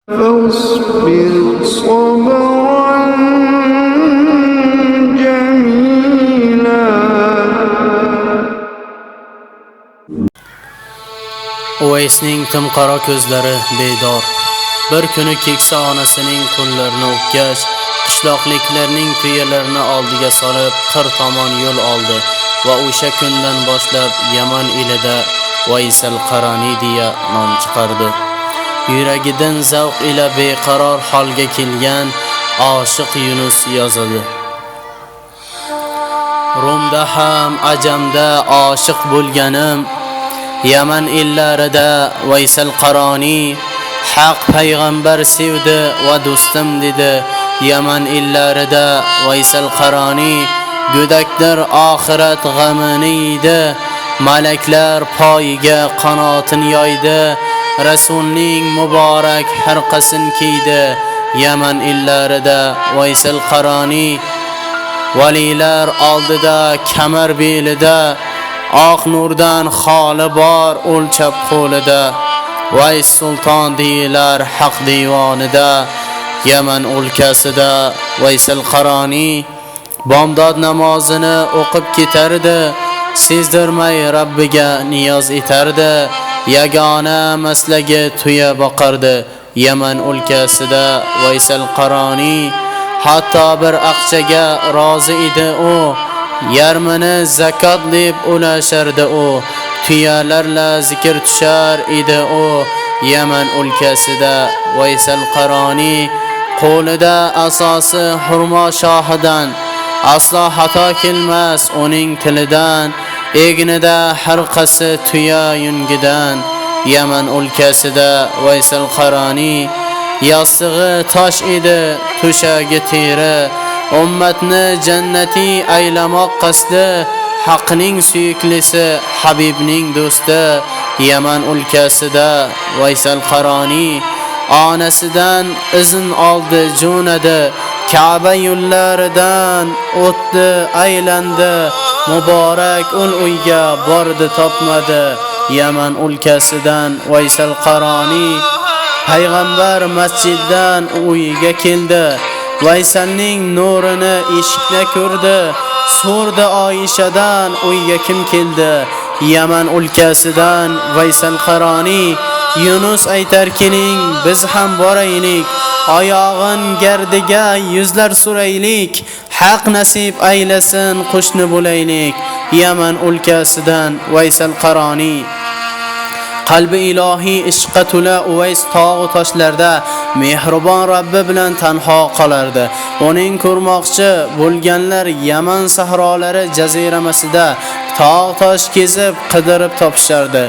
فاصبر صبرا جميلا. Uvaysning timqora ko'zlari bedor. Bir kuni keksa onasining qo'llarini o'pgach, qishloqliklarning tuyalarini oldiga solib qir tomon yo'l oldi va o'sha kundan boshlab Yaman elida Vaysal Qarani deya nom chiqardi. Yuragidan zavq ila beqaror holga kelgan oshiq Yunus yozadi. Rumda ham ajamda oshiq bo'lganim, Yaman ellarida Vaysal Qarani haq payg'ambar sevdi va do'stim dedi. Yaman ellarida Vaysal Qarani go'dakdir oxirat g'amini yeydi. Malaklar poyiga qanotini yoydi. Rasulning muborak harqasin kiydi. Yaman ellarida Vaysal Qarani valilar oldida kamar belida, oq nurdan xoli bor o'lchab qo'lida. Vays sulton deyilar haq divonida. Yaman o'lkasida Vaysal Qarani bomdod namozini o'qib ketardi. Sezdirmay Rabbiga niyoz etardi. Yagona maslagi tuya boqardi. Yaman o'lkasida Vaysal Qarani hatto bir aqchaga rozi edi u. Yarmini zakot deb ulashardi u. Tuyalarla zikr tushar edi u. Yaman o'lkasida Vaysal Qarani qo'lida asosi hurmo shohidan, aslo xato kelmas uning tilidan. Egnida harqasi tuya yungidan. Yaman o'lkasida Vaysal Qarani yostig'i tosh edi, to'shagi teri. Ummatni jannati aylamoq qasdi, haqning suyuklisi, Habibning do'sti. Yaman o'lkasida Vaysal Qarani onasidan izn oldi, jo'nadi. Ka'ba yo'llaridan o'tdi, aylandi. Muborak ul uyga bordi, topmadi. Yaman o'lkasidan Vaysal Qarani payg'ambar masjiddan uyiga keldi. Vaysalning nurini eshikda ko'rdi. So'rdi Oyshadan uyga kim keldi? Yaman o'lkasidan Vaysal Qarani Yunus aytarkining biz ham boraylik. Oyog'in gardiga yuzlar suraylik. Haq nasib aylasin qo'shni bo'laylik. Yaman o'lkasidan Vaysal Qarani qalbi ilohiy ishqqa to'la Uvays tog'u toshlarda mehribon Rabbi bilan tanho qolardi. Uning ko'rmoqchi bo'lganlar Yaman sahrolari jaziramasida tog' tosh kezib qidirib topishardi.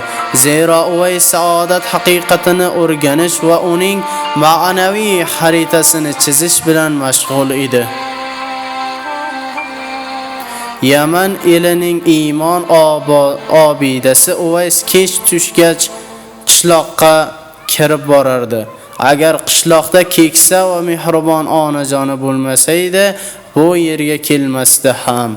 Zero Uvays saodat haqiqatini o'rganish va uning ma'naviy xaritasini chizish bilan mashg'ul edi. Yaman elining iymon obidasi Uvays kech tushgach qishloqqa kirib borardi. Agar qishloqda keksa va mehribon onajoni bo'lmasa edi, bu yerga kelmasdi ham.